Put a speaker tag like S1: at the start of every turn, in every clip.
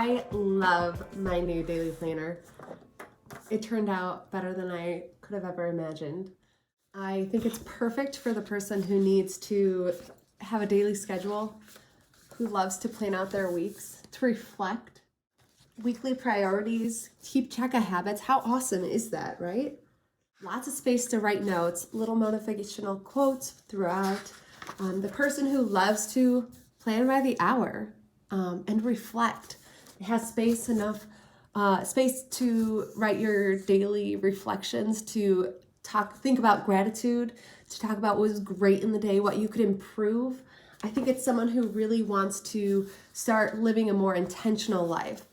S1: I love my new daily planner. It turned out better than I could have ever imagined. I think it's perfect for the person who needs to have a daily schedule, who loves to plan out their weeks, to reflect, weekly priorities, keep track of habits. How awesome is that, right? Lots of space to write notes, little motivational quotes throughout. The person who loves to plan by the hour and reflect. It has space to write your daily reflections, to think about gratitude, to talk about what was great in the day, what you could improve. I think it's someone who really wants to start living a more intentional life.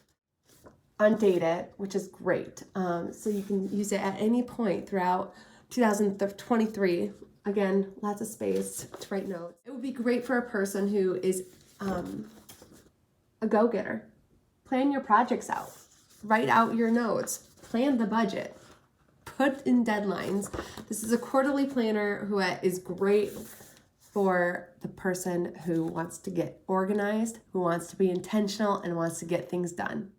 S1: Undated, which is great. So you can use it at any point throughout 2023. Again, lots of space to write notes. It would be great for a person who is a go-getter. Plan your projects out. Write out your notes. Plan the budget. Put in deadlines. This is a quarterly planner who is great for the person who wants to get organized, who wants to be intentional, and wants to get things done.